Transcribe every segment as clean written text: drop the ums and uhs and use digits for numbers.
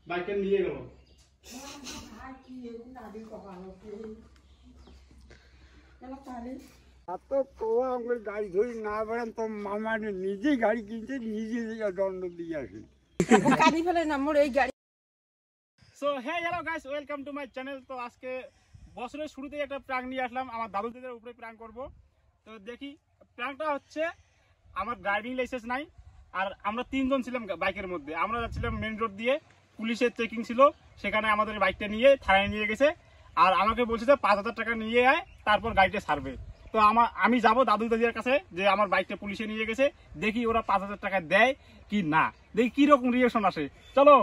বাইকটা নিয়ে গেল। গাড়ি ধরি না বেড়ান তো মামা নিজেই গাড়ি কিনছে, নিজে দণ্ড দিয়ে আসে। So hey hello guys, welcome to my channel. তো আজকে বছরের শুরুতেই একটা প্র্যাঙ্ক নিয়ে আসলাম, আমার দাদুদের উপরে প্র্যাঙ্ক করব। তো দেখি প্র্যাঙ্কটা হচ্ছে, আমার ড্রাইভিং লাইসেন্স নাই, আর আমরা তিনজন ছিলাম বাইকের মধ্যে। আমরা যাচ্ছিলাম মেন রোড দিয়ে, পুলিশের চেকিং ছিল, সেখানে আমাদের বাইকটা নিয়ে থানায় নিয়ে গেছে। আর আমাকে বলছে যে 5,000 টাকা নিয়ে আয়, তারপর গাড়িটা ছাড়বে। তো আমি যাবো দাদু দাদির কাছে যে আমার বাইকটা পুলিশে নিয়ে গেছে, দেখি ওরা 5,000 টাকা দেয় কি না, দেখি কিরকম রিয়েকশন আসে। চলো।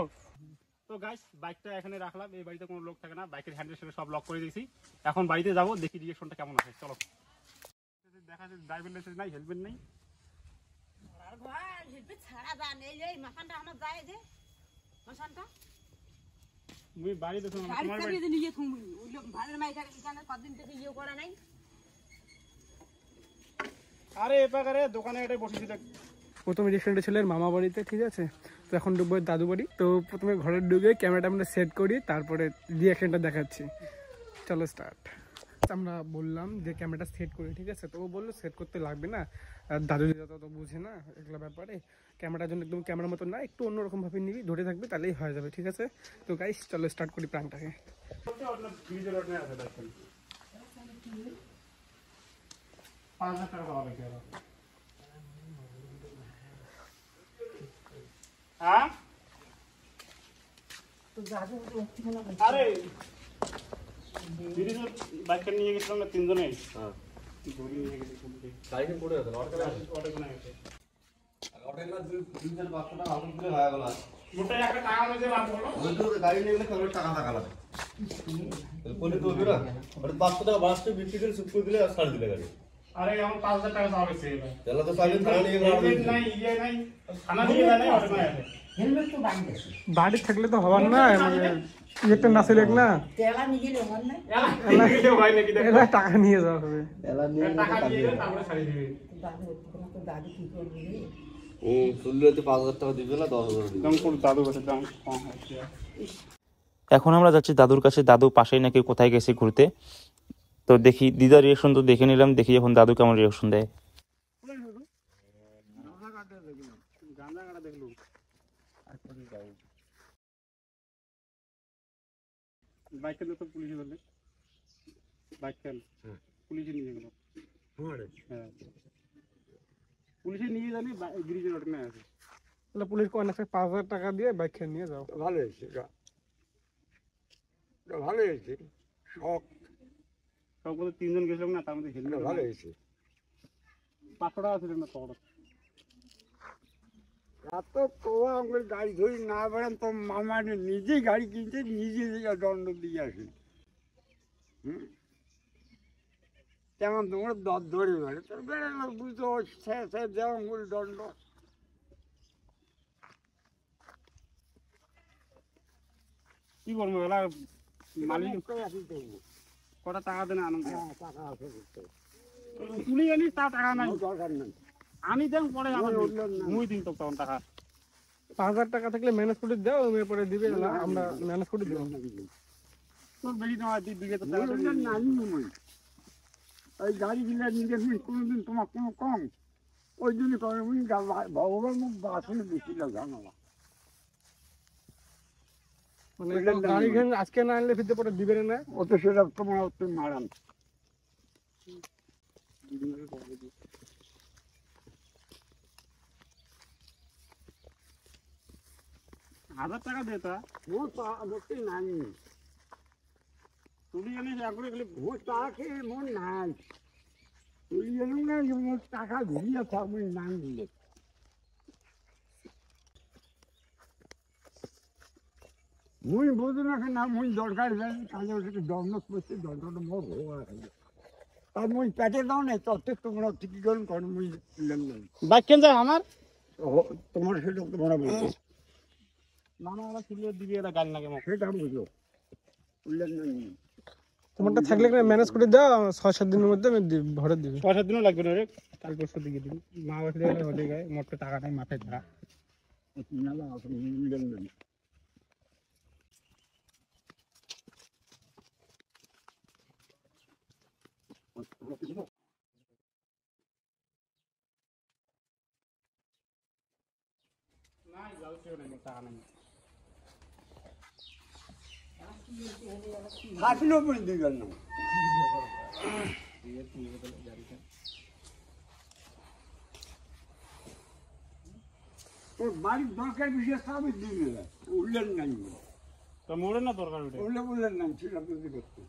তো গাইস, বাইকটা এখানে রাখলাম, এই বাড়িতে কোনো লোক থাকে না, বাইকের হ্যান্ডেল সেটা সব লক করে দিয়েছি। এখন বাড়িতে যাবো, দেখি রিয়েকশনটা কেমন আসে। চলো। দেখা যাচ্ছে ড্রাইভিং লাইসেন্স নাই, হেলমেট নেই। আরে এপারে দোকানে এটা বসেছিল। প্রথমে রেস্টুরেন্টে ছিলেন মামা বাড়িতে, ঠিক আছে। তো এখন ঢুকবো দাদু বাড়ি। তো প্রথমে ঘরে ঢুকে ক্যামেরাটা আমরা সেট করি, তারপরে রিয়াকশনটা দেখাচ্ছি। চলো স্টার্ট। আমরা বললাম যে ক্যামেরাটা সেট করি, ঠিক আছে। তো ও বললো সেট করতে লাগবে না, আর দাদু দিদা তো বুঝে না এগুলো ব্যাপারে। ক্যামেরার জন্য একদম ক্যামেরার মতো না, একটু অন্যরকম ভাবে নিবি, ধরে থাকবে, তাহলেই হয়ে যাবে, ঠিক আছে। তো গাইস চলো স্টার্ট করি প্রাঙ্কটাকে। আরে বাইকটা নিয়ে গেছিলাম না তিনজনে, আরে আমার 5,000 টাকা চাওয়া গেছে। বাড়ি থাকলে তো হবার না, মানে ইয়েটা না ছিল না, টাকা নিয়ে যাওয়া হবে। এখন আমরা যাচ্ছি দাদুর কাছে। দাদু পাশেই নাকি কোথায় গেছে ঘুরতে। তো দেখি দিদার রিয়াকশন তো দেখে নিলাম, দেখি এখন দাদু কেমন রিয়াকশন দেয়। বাইকটা তো পুলিশে ধরলে, বাইকটা পুলিশে নিয়ে গেল। হ্যাঁ, পুলিশে নিয়ে জানি ব্রিজের ওখানে আছে। তাহলে পুলিশ কোন 5,000 টাকা দিয়ে বাইক খেয়ে নিয়ে যাও। ভালো হয়েছে, ভালো হয়েছে। সব বলতে তিনজন গেছিলাম না, তার মধ্যে হেলমেট ভালো হয়েছে। 500 টাকা ছিল না খবর। এত গাড়ি ধরি না বেড়ান তো মামা নিজেই গাড়ি কিনছে, নিজে দণ্ড দিয়ে আসে। তেমন তোমার ধরে বেড়ে তোর বেড়ানো বুঝতে যেমন মূল দণ্ড। কি করবো ওরা মালিক কটা টাকা দেন আনন্দ টাকা আছে, তুলি আনিস, তা টাকা নাই, দরকার নেই। আমি দেন পরে আমার মুই দিন তো তখন টাকা। 5,000 টাকা থাকলে ম্যানেজ করে দাও, এরপরে দিবে না, আমরা ম্যানেজ করে দেবো। তোর বেশি তোমার দিকে তো টাকা ওই গাড়ি কিনে নিয়ে কোনোদিন তোমার কোনো কম, ওই জন্য ভগবান মুখ আসলে বেশি জানো না। মানে গাড়ি আজকে না আনলে ফিরতে পরে দিবে না, ও তো সেটা তোমার মারান। 1,000 টাকা দে তা নাই, তুলি আনিস একবারে গেলে টাকা খেয়ে মন নাই, তুই এলুম না টাকা ঘুরিয়ে থাকবো না দিলে। মুই বুঝি না মুই দরকার যাই কাজে দণ্ড করছে, দণ্ডটা মোর ভোগ আছে। আর মুই পেটে দাও নাই তত তোমরা ঠিকই করুন কারণ মুই বাইক কেন যায় আমার তোমার সেটা তোমরা বলছো না না, ওরা তুলে দিবি, এরা গাড়ি লাগে সেটা বুঝলো উল্লেখ নেই। তোমারটা থাকলে ম্যানেজ করে দাও, 6-7 দিনের মধ্যে আমি ভরে দিবি। 6-7 দিনও লাগবে না রে, কাল পরশু দিকে দিবি। মা বাসলে হলে গায়ে মোটে টাকা নেই, মাথায় ধরা। হাসলেও পরে দিবেন না। তোর বাড়ির দরকার বিশেষ আমি দিবি না, উঠলেন নাই, তো মোড়ে না দরকার ওটা উঠলে বললেন নাই, ছিল বুঝতে করতে।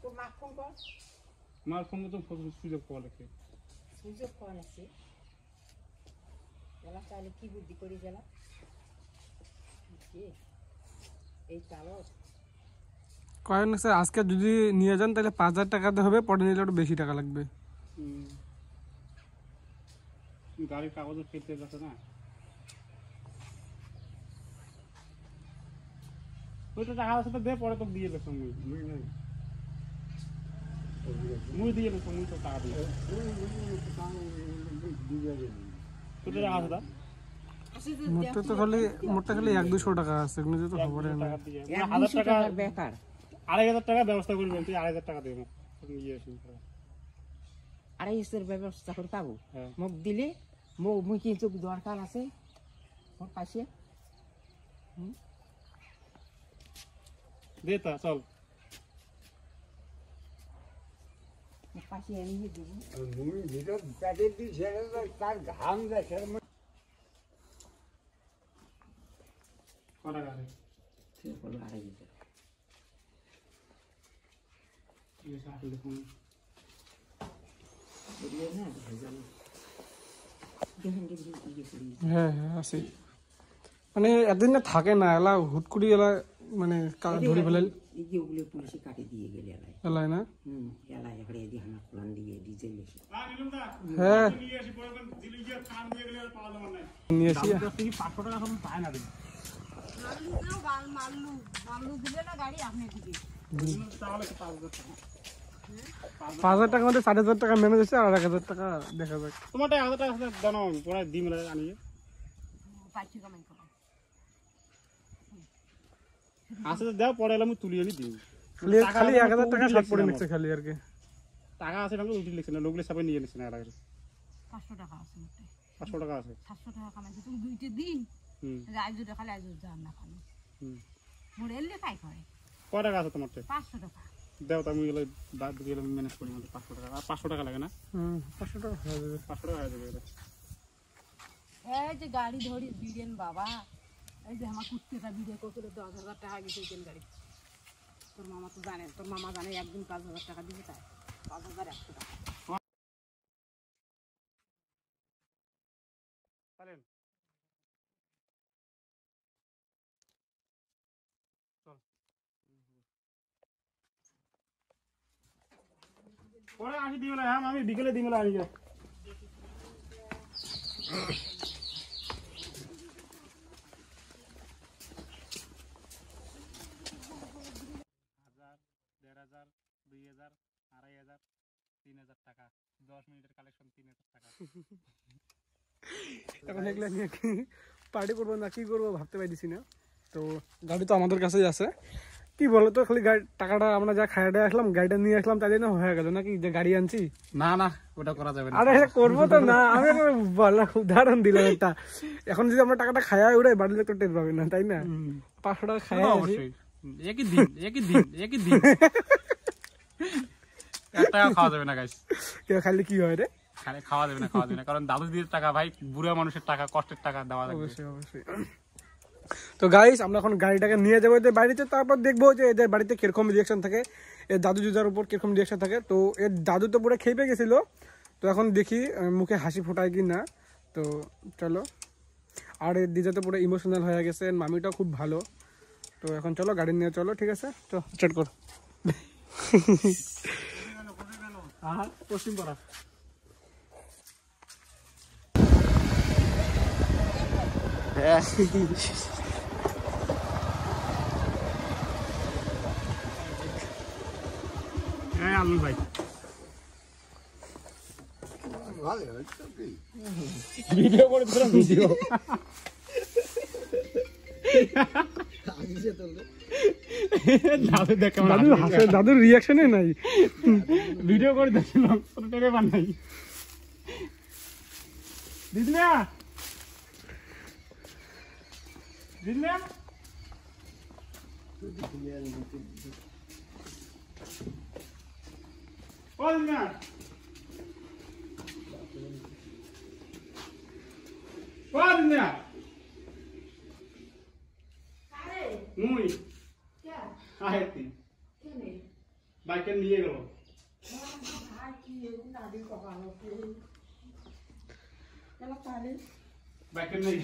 মার ফোন তো সুযোগ পাওয়া লেখে সুযোগ পাওয়া আছে এলা চাইলে কি বুদ্ধি করি গেলা এই চালক কয়েন আছে আজকে যদি নিয়ে যান তাহলে 5,000 টাকাতে হবে, পরে নিলে একটু বেশি টাকা লাগবে। গাড়ির কাগজ ফেলতে যাচ্ছে না, ওইটা টাকা আছে তো দে, পরে তো দিয়ে দেবো। মুই দিয়ে দেবো, মুই তো টাকা দিয়ে তোদের টাকা আছে তা মোটটা তো খালি 1-200 টাকা আছে, এগুলো তো খবরে না। টাকা দিয়ে 1,000 টাকা বেকার 2,500 টাকা ব্যবস্থা করবেন, তুই 2,500 টাকা দেবো ইয়ে আসুন। 2,500 ব্যবস্থা করে পাবো হ্যাঁ। মোক দিলে মুই কিন্তু দরকার আছে মোর পাশে দে তা চল। মোর পাশে এনে দেবো মুই ভিতর প্যাকেট দিয়ে ছেড়ে দেয়, তার ঘাম যায় সেরকম। ক টাকা আছে? সে বললো 2,500 ঠিক আছে, আসলে দেখুন বুঝলে না দেখেন দেখি ইয়ে করি হ্যাঁ হ্যাঁ আছে, মানে এতদিন না থাকে না, এলা হুট করে এলা মানে ধরে ফেলাল এই যে ওগুলো পুলিশে কাটে দিয়ে গেলে এলাই এলাই না। এলাই একড়ে এদি হানা প্লান দিয়ে ডিজেল এসে হ্যাঁ নিয়ে আসি, পরে দিলে গিয়ে খান দিয়ে গেলে আর পাওয়া যাবে না। নিয়ে আসি। 500 টাকা সব পায় না দিন মাল্লু দিলে না গাড়ি আপনি দিকে তাহলে 5,000 টাকা 5,000 টাকার মধ্যে 4,500 টাকা ম্যানেজ হচ্ছে, আর 1,000 টাকা দেখা যাক। তোমারটা 1,000 টাকা দানো পরে দিম আনিয়ে পাঁচশো কামাই করো আসে তো দাও, পরে এলাম তুলি আনি দিই। খালি 1,000 টাকা শর্ট পড়ে নিচ্ছে খালি আর কি। টাকা আছে না, উঠি লিখছে না, লোকগুলো সবাই নিয়ে নিচ্ছে না। 500 টাকা আছে মোটে 500 টাকা আছে। 700 টাকা কামাইছে তুমি দুইটা দিন আজ খালি আজ যান না খালি মোর এলে কাই করে কয় টাকা আছে তোমার? 500 টাকা দাও তো, আমি গেলে ম্যানেজ করি। 500 টাকা আর 500 টাকা লাগে না? 500 টাকা হয়ে যাবে। 500 টাকা হয়ে যাবে। এই যে গাড়ি ধরি বিড়েন বাবা, এই যে আমার কুত্তেটা ভিডিও করছিল 10,000 টাকা গেছে কেন গাড়ি। তোর মামা তো জানে, তোর মামা জানে একদিন 5,000 টাকা দিবে, তাই 5,100 টাকা। চলেন চল, পরে আসি দিবেলা। হ্যাঁ আমি বিকেলে দিবেলা আনি যাই। 1,000, 1,500, 2,000, 2,500, 3,000 টাকা, 10 মিনিটের কালেকশন 3,000 টাকা। এখন এগুলো নিয়ে কি পার্টি করবো না কি করবো ভাবতে পারছি না। তো গাড়ি তো আমাদের কাছেই আছে, কি বলো তো, খালি গাড়ি টাকাটা আমরা যা খাইয়ে আসলাম, গাড়িটা নিয়ে আসলাম, তাই না হয়ে গেল নাকি যে গাড়ি আনছি। না না, ওটা করা যাবে না। আরে করবো তো না, আমি বলা উদাহরণ দিলাম একটা। এখন যদি আমরা টাকাটা খাইয়ে উড়াই, বাড়ির লোক তো টের পাবে না, তাই না? 500 টাকা খাইয়ে অবশ্যই একই দিন 1 টাকা খাওয়া যাবে না গাইস। খালি কি হয় রে, খালি খাওয়া যাবে না, কারণ দাদু দিদির টাকা ভাই, বুড়া মানুষের টাকা, কষ্টের টাকা দেওয়া লাগবে। অবশ্যই অবশ্যই। তো গাইস আমরা এখন গাড়িটাকে নিয়ে যাবো এদের বাড়িতে, তারপর দেখবো যে এদের বাড়িতে কিরকম রিয়াকশন থাকে, এর দাদু দিদার উপর কিরকম রিয়াকশন থাকে। তো এর দাদু তো পুরো খেপে গেছিল, তো এখন দেখি মুখে হাসি ফোটায় কি না। তো চলো, আর এর দিদা তো পুরো ইমোশনাল হয়ে গেছে, এর মামিটাও খুব ভালো। তো এখন চলো গাড়ি নিয়ে চলো, ঠিক আছে, তো স্টার্ট কর। পশ্চিম পাড়া হ্যাঁ আলু ভাই ভালো হচ্ছে কি? ভিডিও করে দিলাম, ভিডিও দাদু দেখে দাদু হাসে, দাদুর রিয়াকশনে নাই। ভিডিও করে দেখছিলাম কোনো টেরে পান নাই। দিদি না দিদি না ও দিদি না ও দিদি না মুই আহেতি বাইকে নিয়ে গেল বাইকে নেই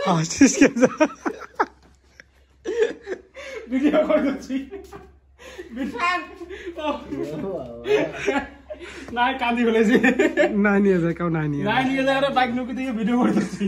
হাসিস কেন? ভিডিও করে দিচ্ছি নাই কান্দি ফেলেছি না নিয়ে যায়, কেউ না নিয়ে নাই নিয়ে যায় বাইক নুকি দিয়ে ভিডিও করে দিচ্ছি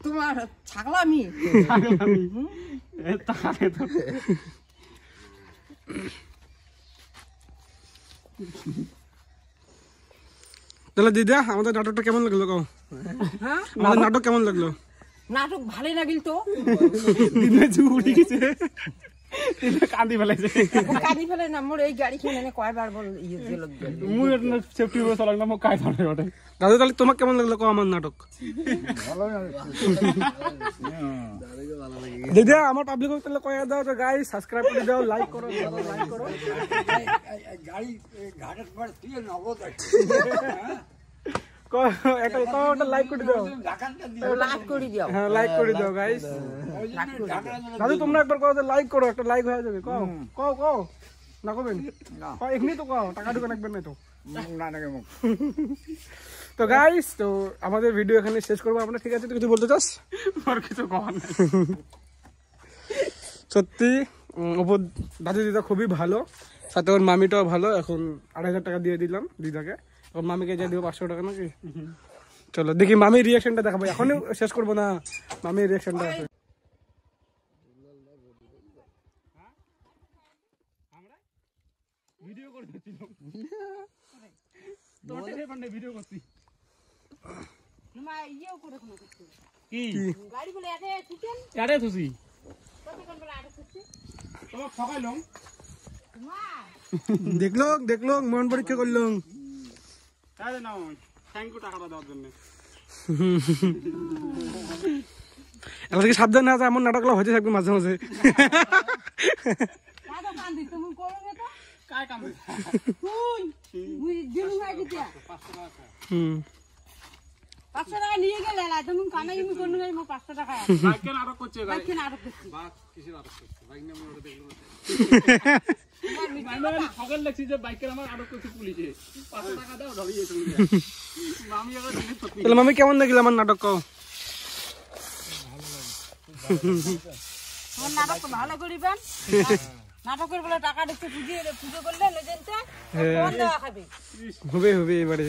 তোমার ছাগলামি তাহলে দিদা আমাদের নাটকটা কেমন লাগলো? কও হ্যাঁ আমাদের নাটক কেমন লাগলো? নাটক ভালোই লাগিল তো। দিনে চুপ উঠে গেছে, কান্দি ফেলাইছে। কাঁদি ফেলে না মোর এই গাড়ি কিনে এনে কয়বার বল ইয়ে দিল। মুই সেফটি বসে লাগলাম কাজ ধরে ওঠে। দাদু তাহলে তোমার কেমন লাগলো? কও আমার নাটক। দিদা আমার পাবলিক তাহলে কয়া দাও তো গাইস, সাবস্ক্রাইব করে দাও, লাইক করো, লাইক করো। গাড়ি ঘাটের পর তুই নগদ একটা লাইক করে দাও। লাইক করে দিও। হ্যাঁ লাইক করে দাও গাইস। দাদু তোমরা একবার কও লাইক করো, একটা লাইক হয়ে যাবে। কও কও কও না কবেন? কও এখনি তো কও, টাকা ঢুকে রাখবেন না তো। তো গাইস, তো আমাদের ভিডিও এখানে শেষ করবো আমরা, ঠিক আছে? তুই কিছু বলতে চাস? আর কিছু করার নাই। সত্যি ওপর দাদু দিদা খুবই ভালো, সাথে ওর মামিটাও ভালো। এখন 2,500 টাকা দিয়ে দিলাম দিদাকে, ওর মামিকে যা দিব 500 টাকা নাকি। চলো দেখি মামির রিয়াকশনটা দেখাবো, এখনই শেষ করবো না, মামির রিয়াকশনটা আছে। ভিডিও করে দিচ্ছিলাম তোর টেরে পান্ডে ভিডিও করছি। মা ইয়েও করে কোনো কিছু কি গাড়ি বলে এতে চিকেন আরে তুই কতক্ষণ বলে আটক করছি তোমার ঠকাইলাম। মা দেখলো দেখলো মন পরীক্ষা করলো। আরে না থ্যাংক ইউ টাকাটা দেওয়ার জন্য। এবার থেকে সাবধান না, এমন নাটকগুলো হতে থাকবে মাঝে মাঝে। দাদা কান্দি তুমি করো না তো কায় কাম তুই দিলু না কিতিয়া 500 টাকা নিয়ে গেলে না তুমি কানাই আমি কোন গাড়ি মো 500 টাকা বাইক কেন আরো করছে গাড়ি কেন আটক করছি বাস কিসের আরো করছে বাইক নিয়ে আমরা ওটা দেখলাম আমি ঠকাল লাগছি যে বাইকের আমার আরো করছে পুলিশে 500 টাকা দাও ধরিয়ে তুমি আমি আবার দিনে সত্যি। তাহলে মামি কেমন লাগলো আমার নাটক? কও তোমার নাটক তো ভালো করিবেন নাটকের বলে টাকা দিতে পুজো করলে লেজেন্টে ফোন দেওয়া খাবে হবে হবে এবারে।